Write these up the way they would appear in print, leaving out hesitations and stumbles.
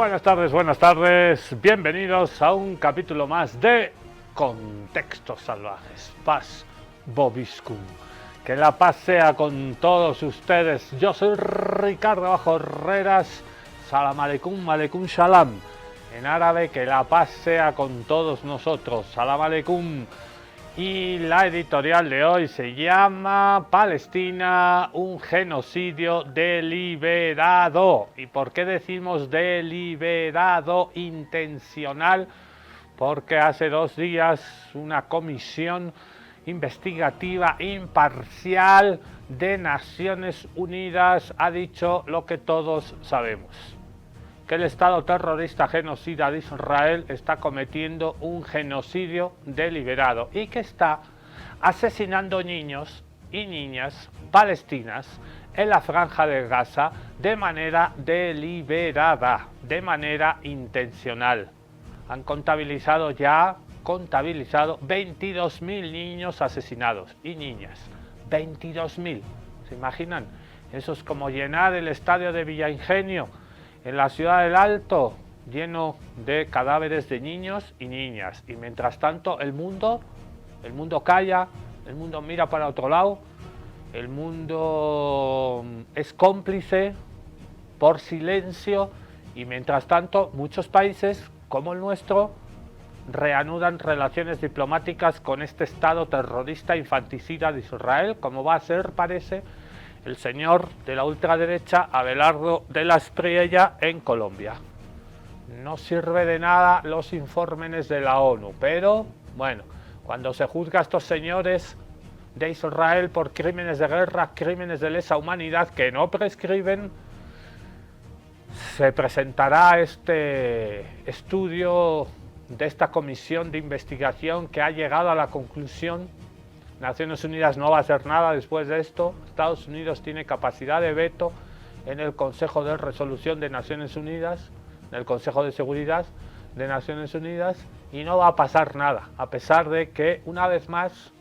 Buenas tardes, bienvenidos a un capítulo más de Contextos Salvajes, Paz Vobiscum. Que la paz sea con todos ustedes. Yo soy Ricardo Bajo Herreras. Salam aleikum, aleikum shalom. En árabe, que la paz sea con todos nosotros. Salam aleikum. Y la editorial de hoy se llama Palestina, un genocidio deliberado. ¿Y por qué decimos deliberado, intencional? Porque hace 2 días una comisión investigativa imparcial de Naciones Unidas ha dicho lo que todos sabemos: que el Estado terrorista genocida de Israel está cometiendo un genocidio deliberado y que está asesinando niños y niñas palestinas en la franja de Gaza de manera deliberada, de manera intencional. Han contabilizado 22.000 niños asesinados y niñas. 22.000. ¿Se imaginan? Eso es como llenar el estadio de Villa Ingenio en la ciudad del Alto, lleno de cadáveres de niños y niñas. Y mientras tanto el mundo calla, el mundo mira para otro lado, el mundo es cómplice por silencio, y mientras tanto muchos países como el nuestro reanudan relaciones diplomáticas con este Estado terrorista infanticida de Israel, como va a ser, parece, el señor de la ultraderecha Abelardo de la Espriella en Colombia. No sirve de nada los informes de la ONU, pero bueno, cuando se juzga a estos señores de Israel por crímenes de guerra, crímenes de lesa humanidad que no prescriben, se presentará este estudio de esta comisión de investigación que ha llegado a la conclusión: Naciones Unidas no va a hacer nada después de esto. Estados Unidos tiene capacidad de veto en el Consejo de Resolución de Naciones Unidas, en el Consejo de Seguridad de Naciones Unidas, y no va a pasar nada, a pesar de que una vez más,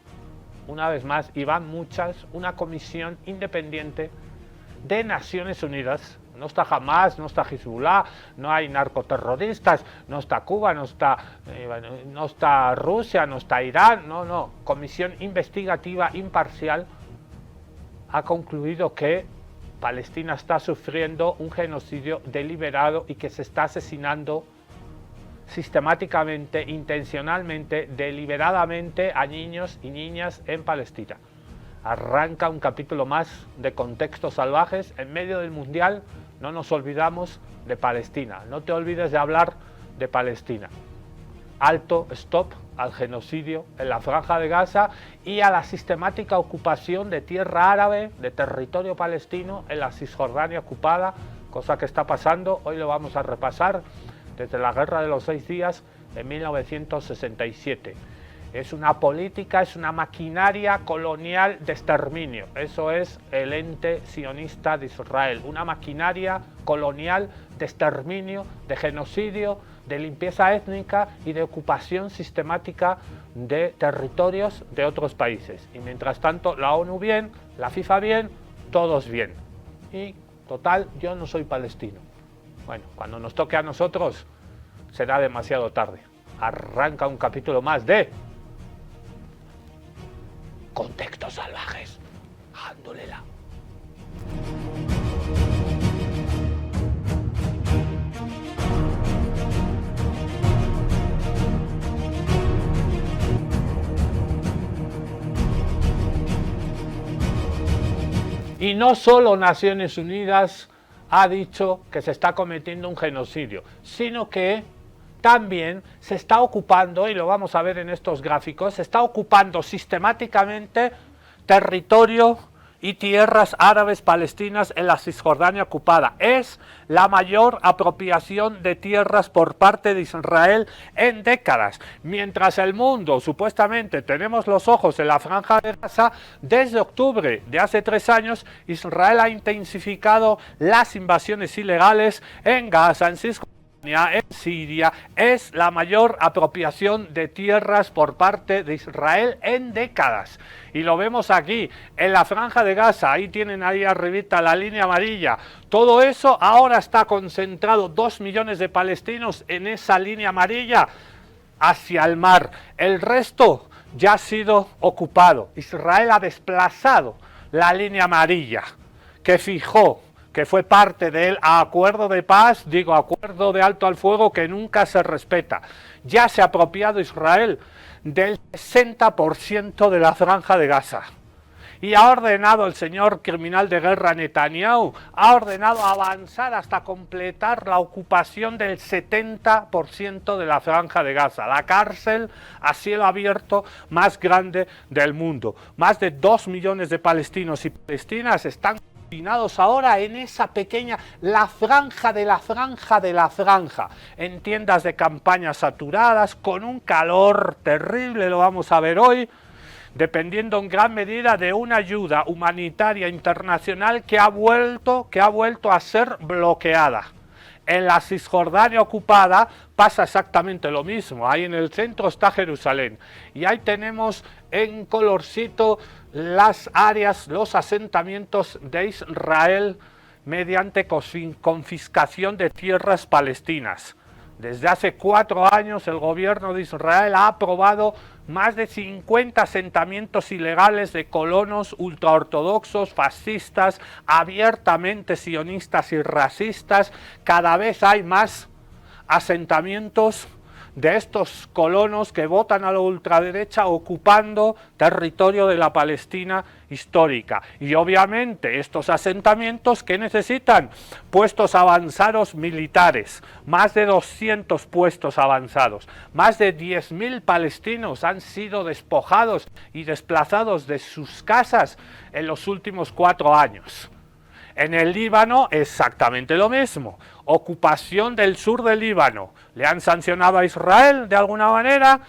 y van muchas, una comisión independiente de Naciones Unidas. No está Hamas, no está Hezbollah, no hay narcoterroristas, no está Cuba, no está Rusia, no está Irán, no. Comisión investigativa imparcial ha concluido que Palestina está sufriendo un genocidio deliberado y que se está asesinando sistemáticamente, intencionalmente, deliberadamente a niños y niñas en Palestina. Arranca un capítulo más de Contextos Salvajes. En medio del Mundial no nos olvidamos de Palestina. No te olvides de hablar de Palestina. Alto, stop al genocidio en la franja de Gaza y a la sistemática ocupación de tierra árabe, de territorio palestino en la Cisjordania ocupada, cosa que está pasando. Hoy lo vamos a repasar desde la Guerra de los 6 días en 1967. Es una política, es una maquinaria colonial de exterminio. Eso es el ente sionista de Israel. Una maquinaria colonial de exterminio, de genocidio, de limpieza étnica y de ocupación sistemática de territorios de otros países. Y mientras tanto, la ONU bien, la FIFA bien, todos bien. Y total, yo no soy palestino. Bueno, cuando nos toque a nosotros, será demasiado tarde. Arranca un capítulo más de Contextos Salvajes. Alhamdulillah. Y no solo Naciones Unidas ha dicho que se está cometiendo un genocidio, sino que también se está ocupando, y lo vamos a ver en estos gráficos, se está ocupando sistemáticamente territorio y tierras árabes palestinas en la Cisjordania ocupada. Es la mayor apropiación de tierras por parte de Israel en décadas. Mientras el mundo, supuestamente, tenemos los ojos en la franja de Gaza, desde octubre de hace 3 años, Israel ha intensificado las invasiones ilegales en Gaza, en Cisjordania, en Siria es la mayor apropiación de tierras por parte de Israel en décadas. Y lo vemos aquí, en la Franja de Gaza, ahí tienen ahí arribita la línea amarilla. Todo eso ahora está concentrado, 2 millones de palestinos en esa línea amarilla hacia el mar. El resto ya ha sido ocupado. Israel ha desplazado la línea amarilla que fijó, que fue parte del acuerdo de paz, digo, acuerdo de alto al fuego que nunca se respeta. Ya se ha apropiado Israel del 60% de la Franja de Gaza. Y ha ordenado el señor criminal de guerra Netanyahu, ha ordenado avanzar hasta completar la ocupación del 70% de la Franja de Gaza, la cárcel a cielo abierto más grande del mundo. Más de 2 millones de palestinos y palestinas están confinados ahora en esa pequeña, la franja de la franja de la franja, en tiendas de campaña saturadas, con un calor terrible, lo vamos a ver hoy, dependiendo en gran medida de una ayuda humanitaria internacional que ha vuelto a ser bloqueada. En la Cisjordania ocupada pasa exactamente lo mismo. Ahí en el centro está Jerusalén. Y ahí tenemos en colorcito las áreas, los asentamientos de Israel mediante confiscación de tierras palestinas. Desde hace 4 años el gobierno de Israel ha aprobado más de 50 asentamientos ilegales de colonos ultraortodoxos, fascistas, abiertamente sionistas y racistas. Cada vez hay más asentamientos de estos colonos que votan a la ultraderecha ocupando territorio de la Palestina histórica. Y obviamente estos asentamientos, ¿qué necesitan? Puestos avanzados militares, más de 200 puestos avanzados, más de 10.000 palestinos han sido despojados y desplazados de sus casas en los últimos 4 años. En el Líbano exactamente lo mismo, ocupación del sur del Líbano, le han sancionado a Israel de alguna manera.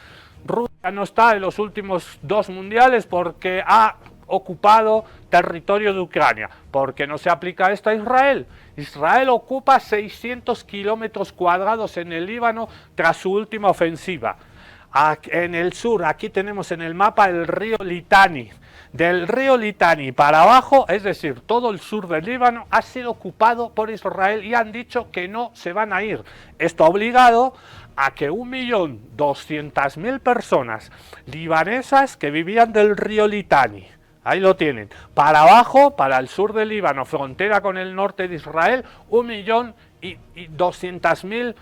Rusia no está en los últimos 2 mundiales porque ha ocupado territorio de Ucrania, porque no se aplica esto a Israel. Israel ocupa 600 kilómetros cuadrados en el Líbano tras su última ofensiva. En el sur, aquí tenemos en el mapa el río Litani. Del río Litani para abajo, es decir, todo el sur del Líbano ha sido ocupado por Israel y han dicho que no se van a ir. Esto ha obligado a que 1.200.000 personas libanesas que vivían del río Litani, ahí lo tienen, para abajo, para el sur del Líbano, frontera con el norte de Israel, 1.200.000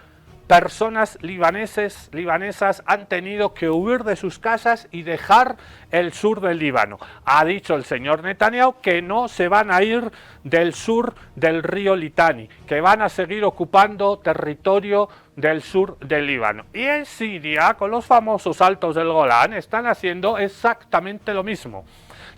personas libanesas han tenido que huir de sus casas y dejar el sur del Líbano. Ha dicho el señor Netanyahu que no se van a ir del sur del río Litani, que van a seguir ocupando territorio del sur del Líbano. Y en Siria, con los famosos Altos del Golán, están haciendo exactamente lo mismo.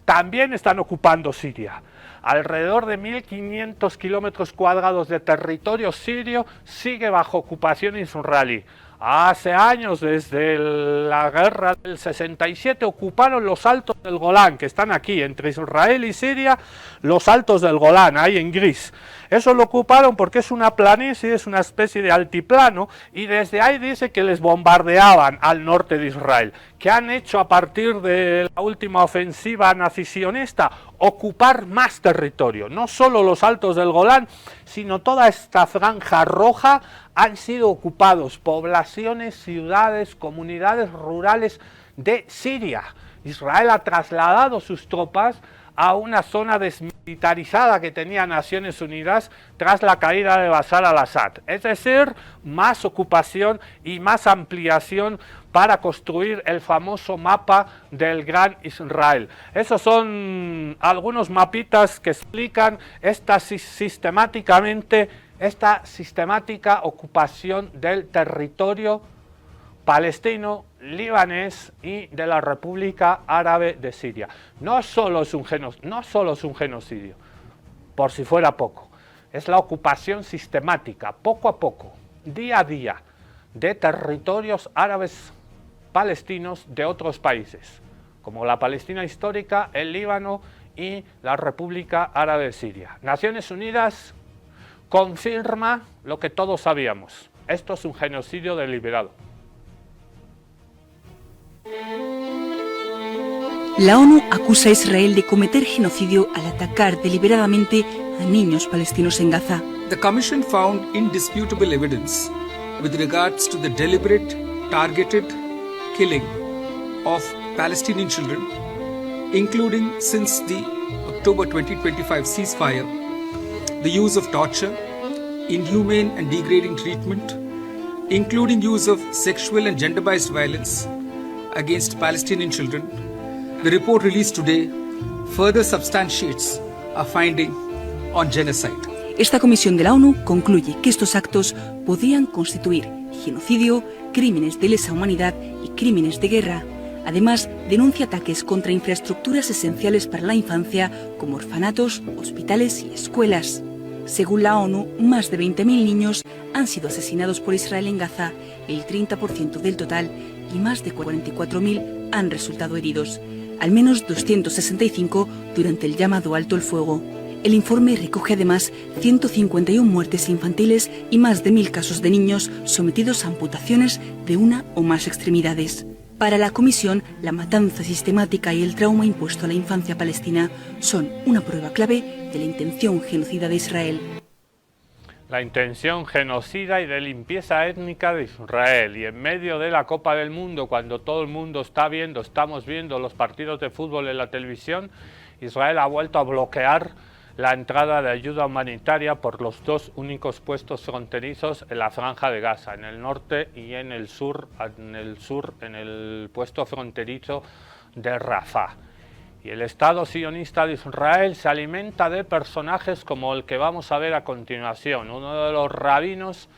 También están ocupando Siria. Alrededor de 1.500 kilómetros cuadrados de territorio sirio sigue bajo ocupación israelí. Hace años, desde la guerra del 67, ocuparon los Altos del Golán, que están aquí, entre Israel y Siria, los Altos del Golán, ahí en gris. Eso lo ocuparon porque es una planicie, es una especie de altiplano, y desde ahí dice que les bombardeaban al norte de Israel. ¿Qué han hecho a partir de la última ofensiva nazisionista? Ocupar más territorio. No solo los Altos del Golán, sino toda esta franja roja han sido ocupados, poblaciones, ciudades, comunidades rurales de Siria. Israel ha trasladado sus tropas a una zona desmilitarizada que tenía Naciones Unidas tras la caída de Bashar al-Assad. Es decir, más ocupación y más ampliación para construir el famoso mapa del Gran Israel. Esos son algunos mapitas que explican esta sistemática ocupación del territorio palestino, libanés y de la República Árabe de Siria. No solo es un genocidio, por si fuera poco, es la ocupación sistemática, poco a poco, día a día, de territorios árabes palestinos de otros países, como la Palestina histórica, el Líbano y la República Árabe de Siria. Naciones Unidas confirma lo que todos sabíamos. Esto es un genocidio deliberado. La ONU acusa a Israel de cometer genocidio al atacar deliberadamente a niños palestinos en Gaza. The Commission found indisputable evidence with regards to the deliberate, targeted killing of Palestinian children, including since the October 2025 ceasefire, the use of torture, inhumane and degrading treatment, including use of sexual and gender-based violence against Palestinian children. The report released today further substantiates a finding on genocide. Esta comisión de la ONU concluye que estos actos podrían constituir genocidio, crímenes de lesa humanidad y crímenes de guerra. Además, denuncia ataques contra infraestructuras esenciales para la infancia, como orfanatos, hospitales y escuelas. Según la ONU, más de 20.000 niños han sido asesinados por Israel en Gaza, el 30% del total, y más de 44.000 han resultado heridos. Al menos 265 durante el llamado alto el fuego. El informe recoge además 151 muertes infantiles y más de 1.000 casos de niños sometidos a amputaciones de una o más extremidades. Para la Comisión, la matanza sistemática y el trauma impuesto a la infancia palestina son una prueba clave de la intención genocida de Israel. La intención genocida y de limpieza étnica de Israel. Y en medio de la Copa del Mundo, cuando todo el mundo estamos viendo los partidos de fútbol en la televisión, Israel ha vuelto a bloquear la entrada de ayuda humanitaria por los dos únicos puestos fronterizos en la Franja de Gaza, en el norte y en el sur, en el puesto fronterizo de Rafah. Y el Estado sionista de Israel se alimenta de personajes como el que vamos a ver a continuación, uno de los rabinos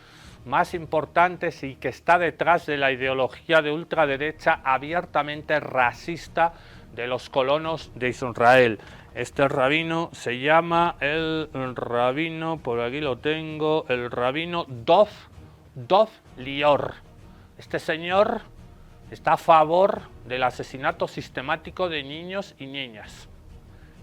más importantes y que está detrás de la ideología de ultraderecha abiertamente racista de los colonos de Israel. Este rabino se llama el rabino, por aquí lo tengo, el rabino Dov Lior. Este señor está a favor del asesinato sistemático de niños y niñas.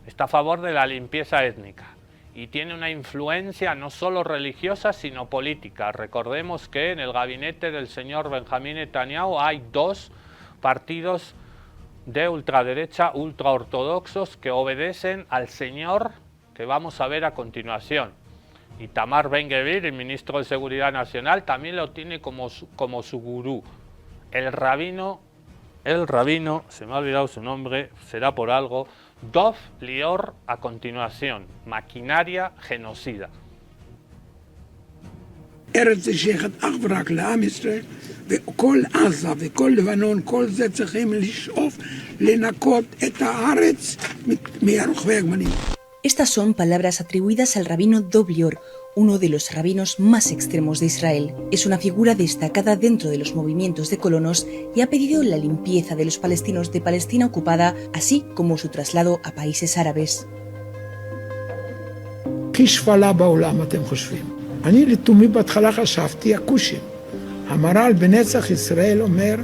Está a favor de la limpieza étnica y tiene una influencia no solo religiosa sino política. Recordemos que en el gabinete del señor Benjamín Netanyahu hay dos partidos de ultraderecha ultraortodoxos que obedecen al señor que vamos a ver a continuación. Itamar Ben-Gvir, el ministro de Seguridad Nacional, también lo tiene como su gurú. El rabino, se me ha olvidado su nombre, será por algo, Dov Lior a continuación, maquinaria genocida. ארץ שייכת אך ורק לעם ישראל, וכל עזה וכל לבנון, כל זה צריכים לשאוף לנקות את הארץ מרוכבי הגמלים. Estas son palabras atribuidas al rabino Dov Lior, uno de los rabinos más extremos de Israel. Es una figura destacada dentro de los movimientos de colonos y ha pedido la limpieza de los palestinos de Palestina ocupada, así como su traslado a países árabes. כשפלה בעולם אתם חושבים. אני לתומי בהתחלה חשבתי הכושים. המהר"ל בנצח ישראל אומר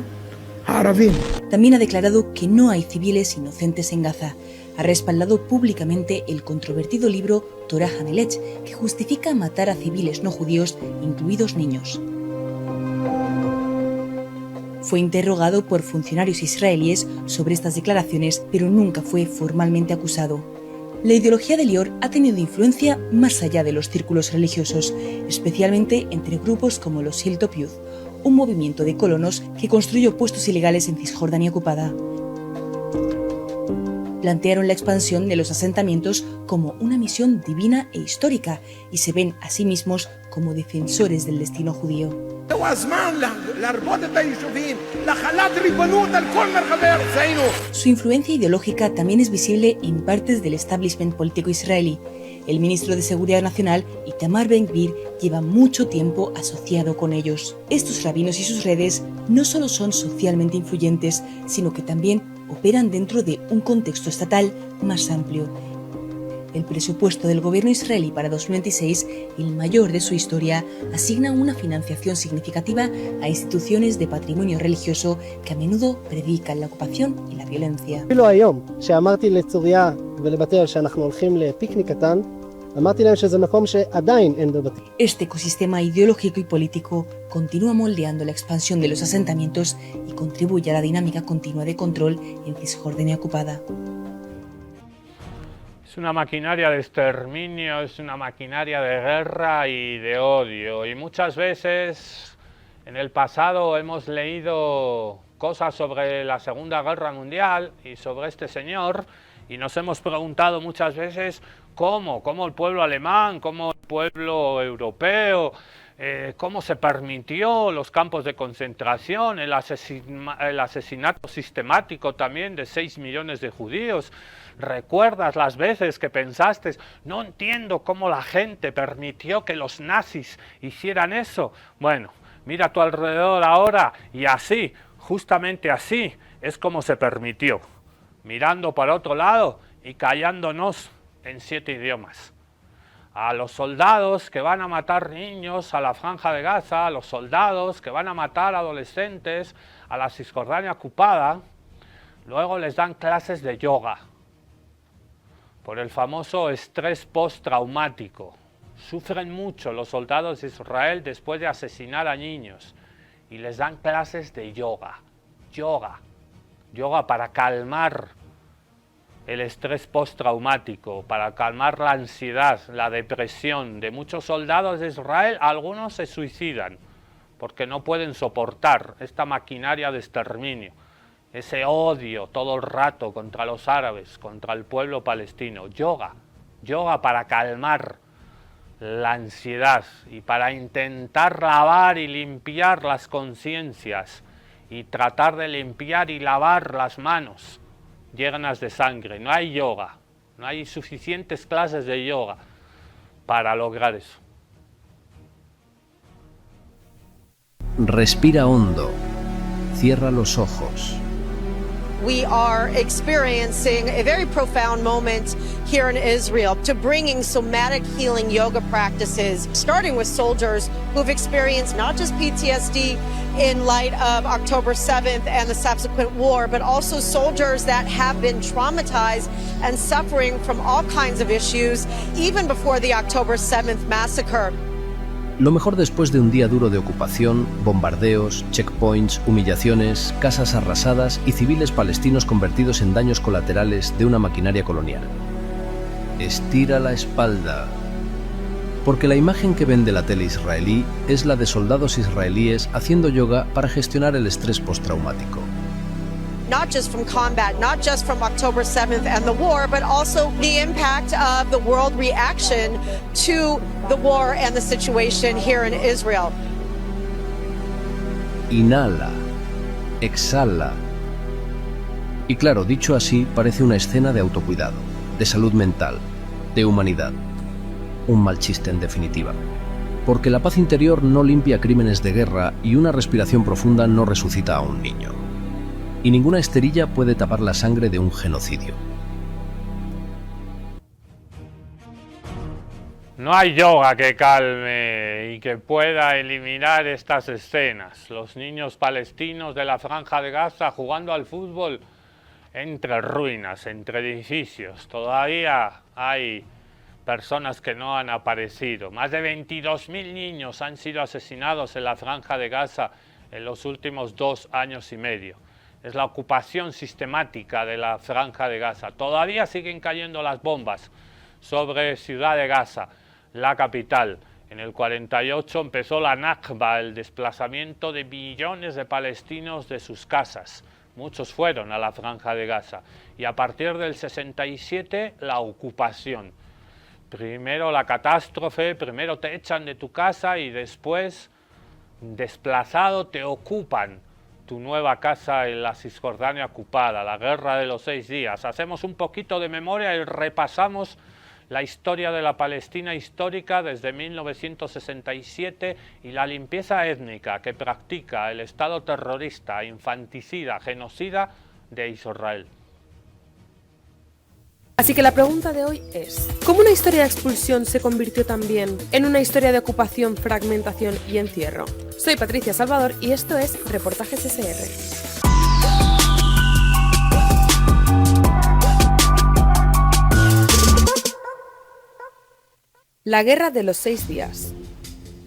הערבים. También ha declarado que no hay civiles inocentes en Gaza. Ha respaldado públicamente el controvertido libro Torah Hamelech, que justifica matar a civiles no judíos, incluidos niños. Fue interrogado por funcionarios israelíes sobre estas declaraciones, pero nunca fue formalmente acusado. La ideología de Lior ha tenido influencia más allá de los círculos religiosos, especialmente entre grupos como los Hilltop Youth, un movimiento de colonos que construyó puestos ilegales en Cisjordania ocupada. Plantearon la expansión de los asentamientos como una misión divina e histórica y se ven a sí mismos como defensores del destino judío. Su influencia ideológica también es visible en partes del establishment político israelí. El ministro de Seguridad Nacional, Itamar Ben-Gvir, lleva mucho tiempo asociado con ellos. Estos rabinos y sus redes no solo son socialmente influyentes, sino que también operan dentro de un contexto estatal más amplio. El presupuesto del gobierno israelí para 2026, el mayor de su historia, asigna una financiación significativa a instituciones de patrimonio religioso que a menudo predican la ocupación y la violencia. אפילו היום, שאמרתי לצוריה ולבתיה שאנחנו הולכים לפיקניק קטן, Este ecosistema ideológico y político continúa moldeando la expansión de los asentamientos y contribuye a la dinámica continua de control en Cisjordania ocupada. Es una maquinaria de exterminio, es una maquinaria de guerra y de odio. Y muchas veces en el pasado hemos leído cosas sobre la Segunda Guerra Mundial y sobre este señor, y nos hemos preguntado muchas veces cómo el pueblo alemán, cómo el pueblo europeo, cómo se permitió los campos de concentración, el asesinato sistemático también de 6 millones de judíos. ¿Recuerdas las veces que pensaste, no entiendo cómo la gente permitió que los nazis hicieran eso? Bueno, mira a tu alrededor ahora y así, justamente así, es como se permitió. Mirando para otro lado y callándonos en 7 idiomas. A los soldados que van a matar niños a la Franja de Gaza, a los soldados que van a matar adolescentes a la Cisjordania ocupada, luego les dan clases de yoga por el famoso estrés postraumático. Sufren mucho los soldados de Israel después de asesinar a niños y les dan clases de yoga. Yoga para calmar el estrés postraumático, para calmar la ansiedad, la depresión de muchos soldados de Israel. Algunos se suicidan porque no pueden soportar esta maquinaria de exterminio, ese odio todo el rato contra los árabes, contra el pueblo palestino. Yoga para calmar la ansiedad y para intentar lavar y limpiar las conciencias y tratar de limpiar y lavar las manos llenas de sangre. No hay yoga, no hay suficientes clases de yoga para lograr eso. Respira hondo, cierra los ojos. We are experiencing a very profound moment here in Israel to bringing somatic healing yoga practices, starting with soldiers who've experienced not just PTSD in light of October 7th and the subsequent war, but also soldiers that have been traumatized and suffering from all kinds of issues, even before the October 7th massacre. Lo mejor después de un día duro de ocupación, bombardeos, checkpoints, humillaciones, casas arrasadas y civiles palestinos convertidos en daños colaterales de una maquinaria colonial. Estira la espalda. Porque la imagen que vende la tele israelí es la de soldados israelíes haciendo yoga para gestionar el estrés postraumático. Not just from combat, not just from October 7th and the war, but also the impact of the world reaction to the war and the situation here in Israel. Inhala, exhala. Y claro, dicho así, parece una escena de autocuidado, de salud mental, de humanidad. Un mal chiste en definitiva. Porque la paz interior no limpia crímenes de guerra y una respiración profunda no resucita a un niño. Y ninguna esterilla puede tapar la sangre de un genocidio. No hay yoga que calme y que pueda eliminar estas escenas. Los niños palestinos de la Franja de Gaza jugando al fútbol entre ruinas, entre edificios. Todavía hay personas que no han aparecido. Más de 22.000 niños han sido asesinados en la Franja de Gaza en los últimos 2 años y medio. Es la ocupación sistemática de la Franja de Gaza. Todavía siguen cayendo las bombas sobre Ciudad de Gaza, la capital. En el 48 empezó la Nakba, el desplazamiento de millones de palestinos de sus casas. Muchos fueron a la Franja de Gaza. Y a partir del 67, la ocupación. Primero la catástrofe, primero te echan de tu casa y después, desplazado, te ocupan tu nueva casa en la Cisjordania ocupada, la guerra de los 6 días. Hacemos un poquito de memoria y repasamos la historia de la Palestina histórica desde 1967 y la limpieza étnica que practica el Estado terrorista, infanticida, genocida de Israel. Así que la pregunta de hoy es, ¿cómo una historia de expulsión se convirtió también en una historia de ocupación, fragmentación y encierro? Soy Patricia Salvador y esto es Reportajes SR. La Guerra de los 6 días.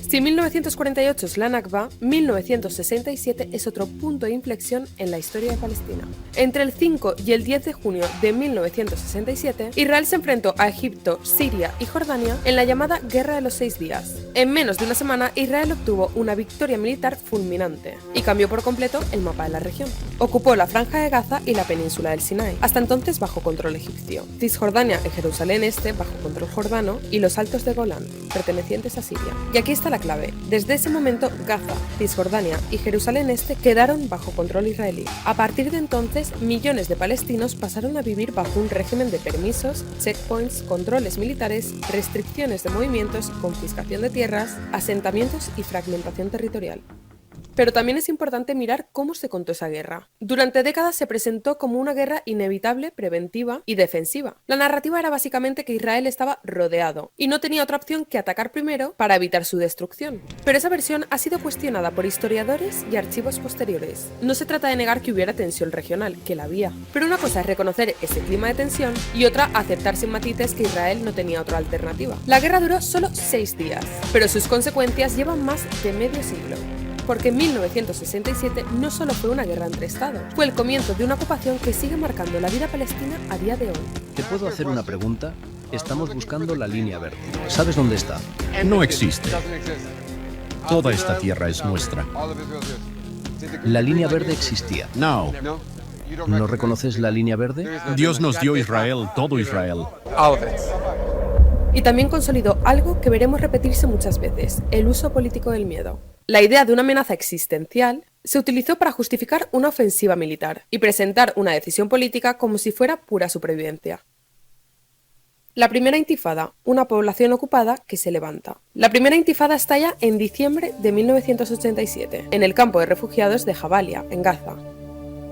Si 1948 es la Nakba, 1967 es otro punto de inflexión en la historia de Palestina. Entre el 5 y el 10 de junio de 1967, Israel se enfrentó a Egipto, Siria y Jordania en la llamada Guerra de los 6 días. En menos de una semana, Israel obtuvo una victoria militar fulminante y cambió por completo el mapa de la región. Ocupó la Franja de Gaza y la península del Sinai, hasta entonces bajo control egipcio, Cisjordania y Jerusalén Este bajo control jordano y los Altos de Golán, pertenecientes a Siria. Y aquí está la clave. Desde ese momento, Gaza, Cisjordania y Jerusalén Este quedaron bajo control israelí. A partir de entonces, millones de palestinos pasaron a vivir bajo un régimen de permisos, checkpoints, controles militares, restricciones de movimientos, confiscación de tierras, asentamientos y fragmentación territorial. Pero también es importante mirar cómo se contó esa guerra. Durante décadas se presentó como una guerra inevitable, preventiva y defensiva. La narrativa era básicamente que Israel estaba rodeado y no tenía otra opción que atacar primero para evitar su destrucción. Pero esa versión ha sido cuestionada por historiadores y archivos posteriores. No se trata de negar que hubiera tensión regional, que la había. Pero una cosa es reconocer ese clima de tensión y otra aceptar sin matices que Israel no tenía otra alternativa. La guerra duró solo 6 días, pero sus consecuencias llevan más de medio siglo. Porque 1967 no solo fue una guerra entre estados, fue el comienzo de una ocupación que sigue marcando la vida palestina a día de hoy. ¿Te puedo hacer una pregunta? Estamos buscando la línea verde. ¿Sabes dónde está? No existe. Toda esta tierra es nuestra. La línea verde existía. No. ¿No reconoces la línea verde? Dios nos dio Israel, todo Israel. Y también consolidó algo que veremos repetirse muchas veces, el uso político del miedo. La idea de una amenaza existencial se utilizó para justificar una ofensiva militar y presentar una decisión política como si fuera pura supervivencia. La primera intifada, una población ocupada que se levanta. La primera intifada estalla en diciembre de 1987, en el campo de refugiados de Jabalia, en Gaza.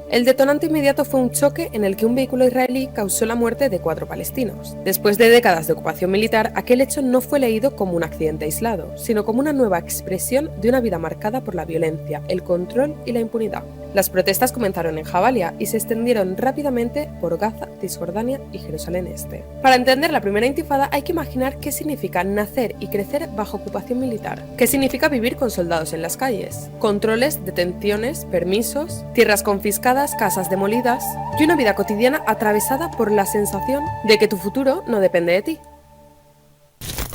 El detonante inmediato fue un choque en el que un vehículo israelí causó la muerte de 4 palestinos. Después de décadas de ocupación militar, aquel hecho no fue leído como un accidente aislado, sino como una nueva expresión de una vida marcada por la violencia, el control y la impunidad. Las protestas comenzaron en Jabalia y se extendieron rápidamente por Gaza, Cisjordania y Jerusalén Este. Para entender la primera intifada hay que imaginar qué significa nacer y crecer bajo ocupación militar, qué significa vivir con soldados en las calles, controles, detenciones, permisos, tierras confiscadas, casas demolidas y una vida cotidiana atravesada por la sensación de que tu futuro no depende de ti.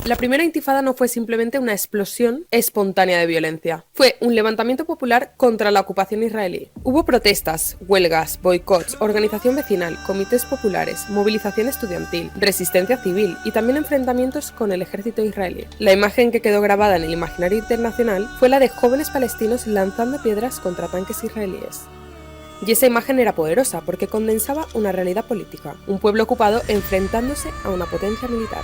La primera intifada no fue simplemente una explosión espontánea de violencia, fue un levantamiento popular contra la ocupación israelí. Hubo protestas, huelgas, boicots, organización vecinal, comités populares, movilización estudiantil, resistencia civil y también enfrentamientos con el ejército israelí. La imagen que quedó grabada en el imaginario internacional fue la de jóvenes palestinos lanzando piedras contra tanques israelíes. Y esa imagen era poderosa porque condensaba una realidad política, un pueblo ocupado enfrentándose a una potencia militar.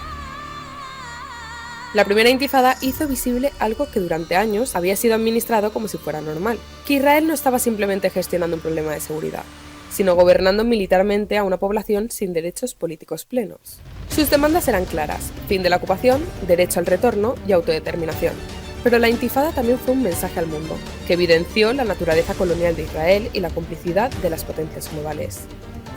La primera intifada hizo visible algo que durante años había sido administrado como si fuera normal, que Israel no estaba simplemente gestionando un problema de seguridad, sino gobernando militarmente a una población sin derechos políticos plenos. Sus demandas eran claras: fin de la ocupación, derecho al retorno y autodeterminación. Pero la intifada también fue un mensaje al mundo, que evidenció la naturaleza colonial de Israel y la complicidad de las potencias globales.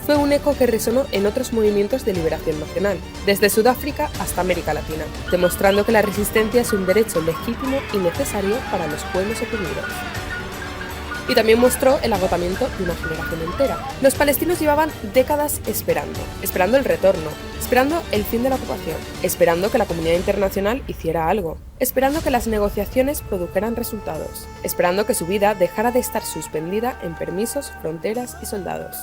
Fue un eco que resonó en otros movimientos de liberación nacional, desde Sudáfrica hasta América Latina, demostrando que la resistencia es un derecho legítimo y necesario para los pueblos oprimidos. Y también mostró el agotamiento de una generación entera. Los palestinos llevaban décadas esperando el retorno, esperando el fin de la ocupación, esperando que la comunidad internacional hiciera algo, esperando que las negociaciones produjeran resultados, esperando que su vida dejara de estar suspendida en permisos, fronteras y soldados.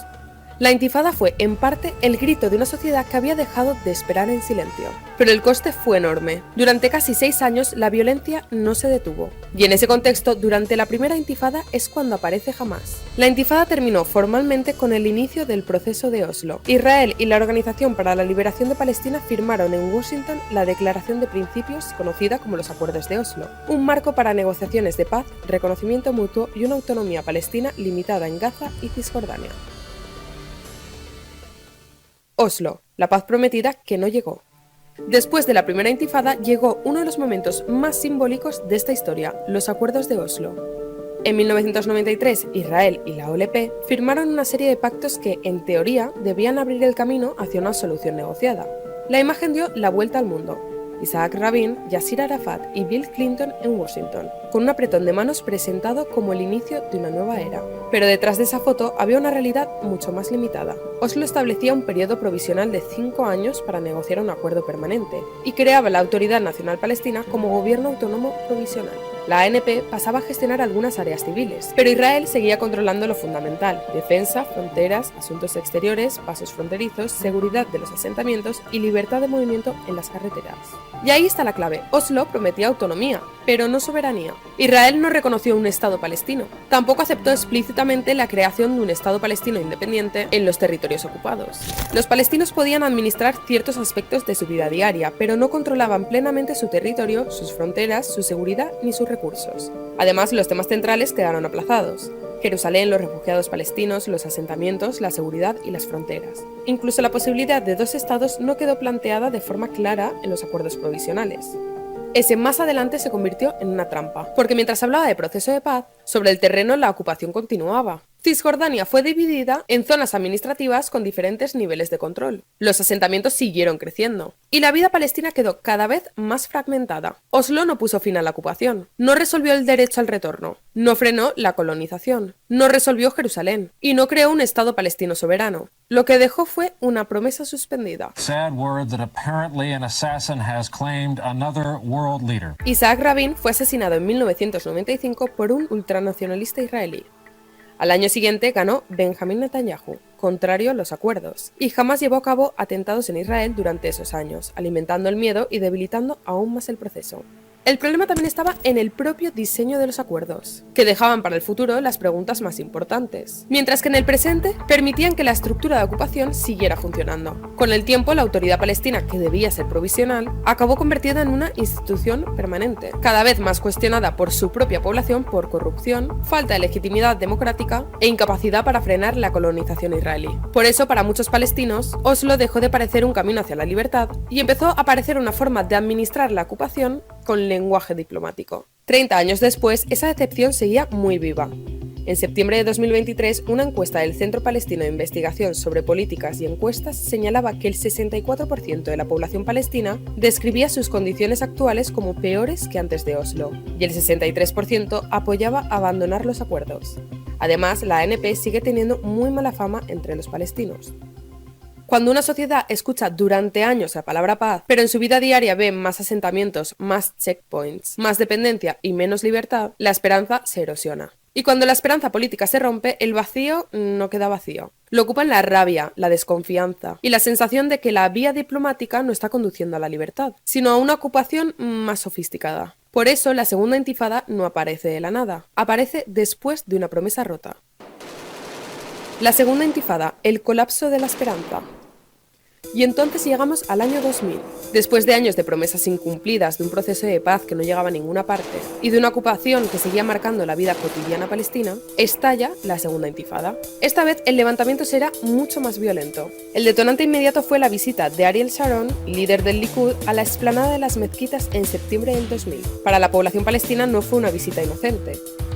La intifada fue, en parte, el grito de una sociedad que había dejado de esperar en silencio. Pero el coste fue enorme. Durante casi 6 años, la violencia no se detuvo. Y en ese contexto, durante la primera intifada es cuando aparece Hamás. La intifada terminó formalmente con el inicio del proceso de Oslo. Israel y la Organización para la Liberación de Palestina firmaron en Washington la Declaración de Principios, conocida como los Acuerdos de Oslo, un marco para negociaciones de paz, reconocimiento mutuo y una autonomía palestina limitada en Gaza y Cisjordania. Oslo, la paz prometida que no llegó. Después de la primera intifada llegó uno de los momentos más simbólicos de esta historia, los Acuerdos de Oslo. En 1993, Israel y la OLP firmaron una serie de pactos que, en teoría, debían abrir el camino hacia una solución negociada. La imagen dio la vuelta al mundo. Isaac Rabin, Yasser Arafat y Bill Clinton en Washington, con un apretón de manos presentado como el inicio de una nueva era. Pero detrás de esa foto había una realidad mucho más limitada. Oslo establecía un periodo provisional de 5 años para negociar un acuerdo permanente y creaba la Autoridad Nacional Palestina como gobierno autónomo provisional. La ANP pasaba a gestionar algunas áreas civiles, pero Israel seguía controlando lo fundamental: defensa, fronteras, asuntos exteriores, pasos fronterizos, seguridad de los asentamientos y libertad de movimiento en las carreteras. Y ahí está la clave: Oslo prometía autonomía, pero no soberanía. Israel no reconoció un Estado palestino, tampoco aceptó explícitamente la creación de un Estado palestino independiente en los territorios ocupados. Los palestinos podían administrar ciertos aspectos de su vida diaria, pero no controlaban plenamente su territorio, sus fronteras, su seguridad ni sus recursos. Además, los temas centrales quedaron aplazados: Jerusalén, los refugiados palestinos, los asentamientos, la seguridad y las fronteras. Incluso la posibilidad de 2 estados no quedó planteada de forma clara en los acuerdos provisionales. Ese más adelante se convirtió en una trampa, porque mientras hablaba de proceso de paz, sobre el terreno la ocupación continuaba. Cisjordania fue dividida en zonas administrativas con diferentes niveles de control. Los asentamientos siguieron creciendo, y la vida palestina quedó cada vez más fragmentada. Oslo no puso fin a la ocupación, no resolvió el derecho al retorno, no frenó la colonización, no resolvió Jerusalén, y no creó un Estado palestino soberano. Lo que dejó fue una promesa suspendida. Isaac Rabin fue asesinado en 1995 por un ultranacionalista israelí. Al año siguiente ganó Benjamin Netanyahu, contrario a los acuerdos, y jamás llevó a cabo atentados en Israel durante esos años, alimentando el miedo y debilitando aún más el proceso. El problema también estaba en el propio diseño de los acuerdos, que dejaban para el futuro las preguntas más importantes, mientras que en el presente permitían que la estructura de ocupación siguiera funcionando. Con el tiempo, la Autoridad Palestina, que debía ser provisional, acabó convertida en una institución permanente, cada vez más cuestionada por su propia población por corrupción, falta de legitimidad democrática e incapacidad para frenar la colonización israelí. Por eso, para muchos palestinos, Oslo dejó de parecer un camino hacia la libertad y empezó a parecer una forma de administrar la ocupación con lenguaje diplomático. 30 años después, esa decepción seguía muy viva. En septiembre de 2023, una encuesta del Centro Palestino de Investigación sobre Políticas y Encuestas señalaba que el 64% de la población palestina describía sus condiciones actuales como peores que antes de Oslo, y el 63% apoyaba abandonar los acuerdos. Además, la ANP sigue teniendo muy mala fama entre los palestinos. Cuando una sociedad escucha durante años la palabra paz, pero en su vida diaria ve más asentamientos, más checkpoints, más dependencia y menos libertad, la esperanza se erosiona. Y cuando la esperanza política se rompe, el vacío no queda vacío. Lo ocupan la rabia, la desconfianza y la sensación de que la vía diplomática no está conduciendo a la libertad, sino a una ocupación más sofisticada. Por eso, la segunda intifada no aparece de la nada, aparece después de una promesa rota. La segunda intifada, el colapso de la esperanza. Y entonces llegamos al año 2000. Después de años de promesas incumplidas, de un proceso de paz que no llegaba a ninguna parte y de una ocupación que seguía marcando la vida cotidiana palestina, estalla la segunda intifada. Esta vez el levantamiento será mucho más violento. El detonante inmediato fue la visita de Ariel Sharon, líder del Likud, a la explanada de las mezquitas en septiembre del 2000. Para la población palestina no fue una visita inocente.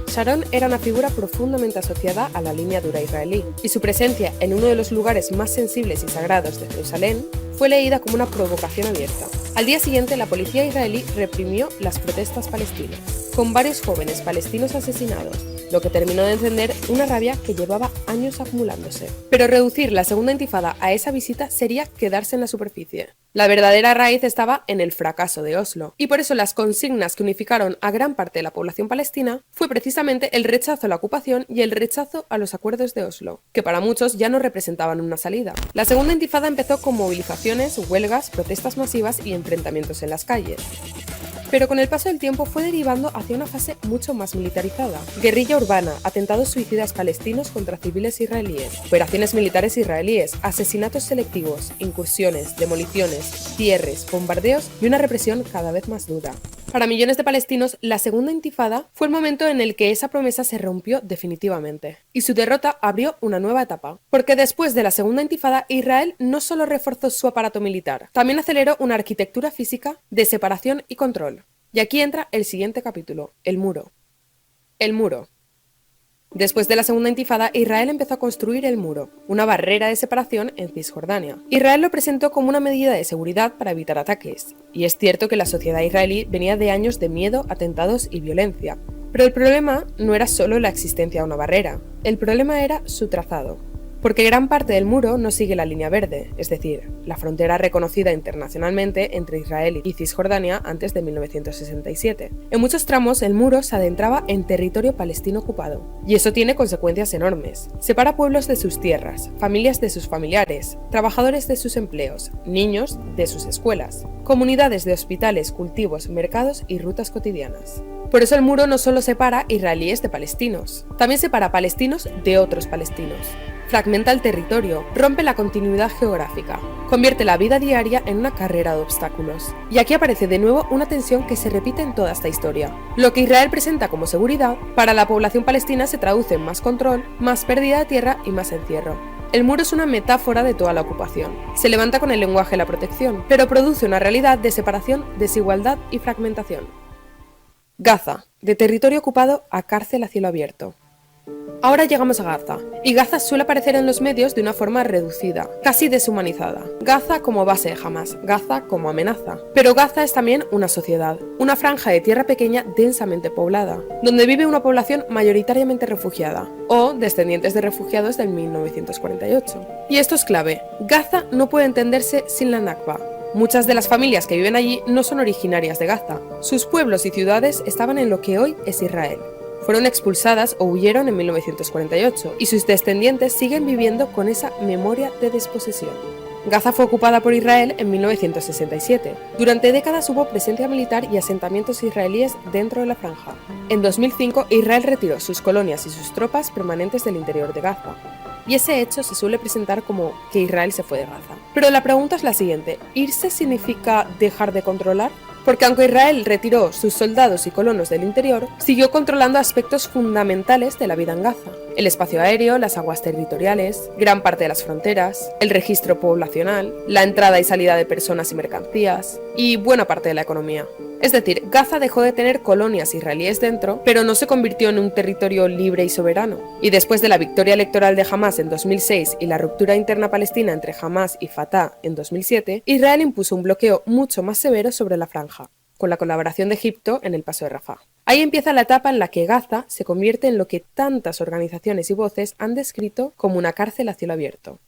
Sharon era una figura profundamente asociada a la línea dura israelí, y su presencia en uno de los lugares más sensibles y sagrados de Jerusalén fue leída como una provocación abierta. Al día siguiente, la policía israelí reprimió las protestas palestinas, con varios jóvenes palestinos asesinados, lo que terminó de encender una rabia que llevaba años acumulándose. Pero reducir la segunda intifada a esa visita sería quedarse en la superficie. La verdadera raíz estaba en el fracaso de Oslo, y por eso las consignas que unificaron a gran parte de la población palestina fue precisamente el rechazo a la ocupación y el rechazo a los acuerdos de Oslo, que para muchos ya no representaban una salida. La segunda intifada empezó con movilizaciones, huelgas, protestas masivas y enfrentamientos en las calles. Pero con el paso del tiempo fue derivando hacia una fase mucho más militarizada. Guerrilla urbana, atentados suicidas palestinos contra civiles israelíes, operaciones militares israelíes, asesinatos selectivos, incursiones, demoliciones, cierres, bombardeos y una represión cada vez más dura. Para millones de palestinos, la segunda intifada fue el momento en el que esa promesa se rompió definitivamente. Y su derrota abrió una nueva etapa. Porque después de la segunda intifada, Israel no solo reforzó su aparato militar, también aceleró una arquitectura física de separación y control. Y aquí entra el siguiente capítulo, el muro. El muro. Después de la segunda intifada, Israel empezó a construir el muro, una barrera de separación en Cisjordania. Israel lo presentó como una medida de seguridad para evitar ataques, y es cierto que la sociedad israelí venía de años de miedo, atentados y violencia. Pero el problema no era solo la existencia de una barrera, el problema era su trazado. Porque gran parte del muro no sigue la línea verde, es decir, la frontera reconocida internacionalmente entre Israel y Cisjordania antes de 1967. En muchos tramos el muro se adentraba en territorio palestino ocupado, y eso tiene consecuencias enormes. Separa pueblos de sus tierras, familias de sus familiares, trabajadores de sus empleos, niños de sus escuelas, comunidades de hospitales, cultivos, mercados y rutas cotidianas. Por eso el muro no solo separa israelíes de palestinos, también separa palestinos de otros palestinos. Fragmenta el territorio, rompe la continuidad geográfica, convierte la vida diaria en una carrera de obstáculos. Y aquí aparece de nuevo una tensión que se repite en toda esta historia. Lo que Israel presenta como seguridad, para la población palestina se traduce en más control, más pérdida de tierra y más encierro. El muro es una metáfora de toda la ocupación. Se levanta con el lenguaje de la protección, pero produce una realidad de separación, desigualdad y fragmentación. Gaza, de territorio ocupado a cárcel a cielo abierto. Ahora llegamos a Gaza, y Gaza suele aparecer en los medios de una forma reducida, casi deshumanizada. Gaza como base de Hamás, Gaza como amenaza. Pero Gaza es también una sociedad, una franja de tierra pequeña densamente poblada, donde vive una población mayoritariamente refugiada, o descendientes de refugiados del 1948. Y esto es clave, Gaza no puede entenderse sin la Nakba. Muchas de las familias que viven allí no son originarias de Gaza. Sus pueblos y ciudades estaban en lo que hoy es Israel. Fueron expulsadas o huyeron en 1948 y sus descendientes siguen viviendo con esa memoria de desposesión. Gaza fue ocupada por Israel en 1967. Durante décadas hubo presencia militar y asentamientos israelíes dentro de la franja. En 2005, Israel retiró sus colonias y sus tropas permanentes del interior de Gaza. Y ese hecho se suele presentar como que Israel se fue de Gaza. Pero la pregunta es la siguiente: ¿irse significa dejar de controlar? Porque aunque Israel retiró sus soldados y colonos del interior, siguió controlando aspectos fundamentales de la vida en Gaza. El espacio aéreo, las aguas territoriales, gran parte de las fronteras, el registro poblacional, la entrada y salida de personas y mercancías, y buena parte de la economía. Es decir, Gaza dejó de tener colonias israelíes dentro, pero no se convirtió en un territorio libre y soberano. Y después de la victoria electoral de Hamás en 2006 y la ruptura interna palestina entre Hamás y Fatah en 2007, Israel impuso un bloqueo mucho más severo sobre la franja, con la colaboración de Egipto en el paso de Rafah. Ahí empieza la etapa en la que Gaza se convierte en lo que tantas organizaciones y voces han descrito como una cárcel a cielo abierto.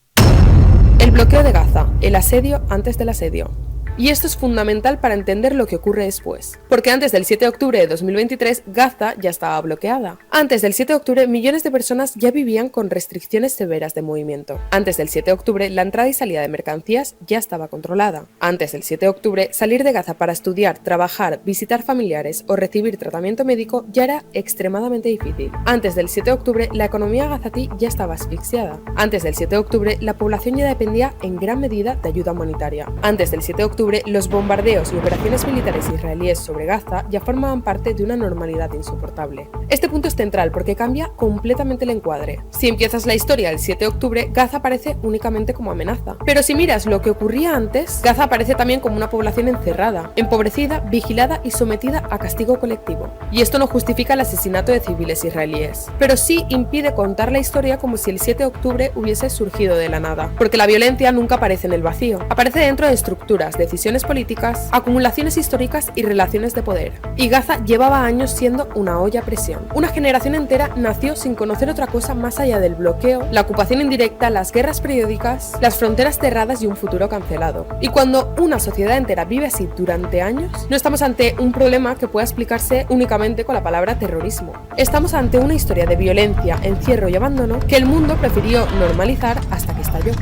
El bloqueo de Gaza, el asedio antes del asedio. Y esto es fundamental para entender lo que ocurre después. Porque antes del 7 de octubre de 2023, Gaza ya estaba bloqueada. Antes del 7 de octubre, millones de personas ya vivían con restricciones severas de movimiento. Antes del 7 de octubre, la entrada y salida de mercancías ya estaba controlada. Antes del 7 de octubre, salir de Gaza para estudiar, trabajar, visitar familiares o recibir tratamiento médico ya era extremadamente difícil. Antes del 7 de octubre, la economía gazatí ya estaba asfixiada. Antes del 7 de octubre, la población ya dependía en gran medida de ayuda humanitaria. Antes del 7 de octubre, los bombardeos y operaciones militares israelíes sobre Gaza ya formaban parte de una normalidad insoportable. Este punto es central porque cambia completamente el encuadre. Si empiezas la historia el 7 de octubre, Gaza aparece únicamente como amenaza. Pero si miras lo que ocurría antes, Gaza aparece también como una población encerrada, empobrecida, vigilada y sometida a castigo colectivo. Y esto no justifica el asesinato de civiles israelíes, pero sí impide contar la historia como si el 7 de octubre hubiese surgido de la nada, porque la violencia nunca aparece en el vacío, aparece dentro de estructuras, decisiones políticas, acumulaciones históricas y relaciones de poder. Y Gaza llevaba años siendo una olla a presión. Una generación entera nació sin conocer otra cosa más allá del bloqueo, la ocupación indirecta, las guerras periódicas, las fronteras cerradas y un futuro cancelado. Y cuando una sociedad entera vive así durante años, no estamos ante un problema que pueda explicarse únicamente con la palabra terrorismo. Estamos ante una historia de violencia, encierro y abandono que el mundo prefirió normalizar hasta que estalló.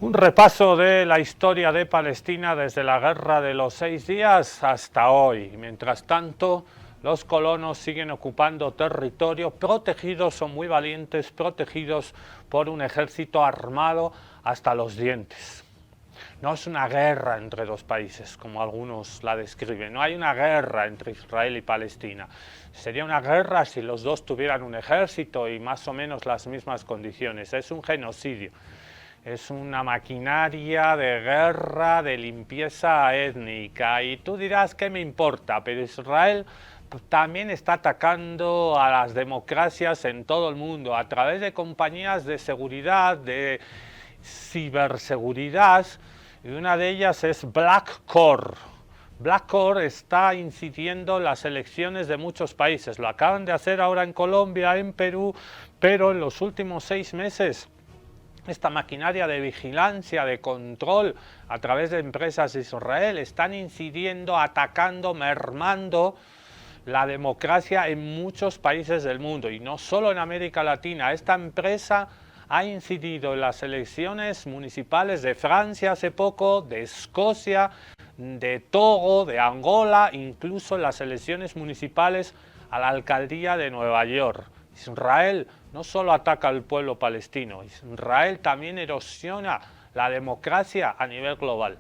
Un repaso de la historia de Palestina desde la Guerra de los 6 días hasta hoy. Mientras tanto, los colonos siguen ocupando territorio, protegidos, son muy valientes, protegidos por un ejército armado hasta los dientes. No es una guerra entre dos países, como algunos la describen. No hay una guerra entre Israel y Palestina. Sería una guerra si los dos tuvieran un ejército y más o menos las mismas condiciones. Es un genocidio. Es una maquinaria de guerra, de limpieza étnica. Y tú dirás, ¿qué me importa? Pero Israel también está atacando a las democracias en todo el mundo a través de compañías de seguridad, de ciberseguridad, y una de ellas es Blackcore. Blackcore está incidiendo las elecciones de muchos países. Lo acaban de hacer ahora en Colombia, en Perú, pero en los últimos 6 meses esta maquinaria de vigilancia, de control a través de empresas de Israel están incidiendo, atacando, mermando la democracia en muchos países del mundo y no solo en América Latina. Esta empresa ha incidido en las elecciones municipales de Francia hace poco, de Escocia, de Togo, de Angola, incluso en las elecciones municipales a la alcaldía de Nueva York. Israel no solo ataca al pueblo palestino, Israel también erosiona la democracia a nivel global.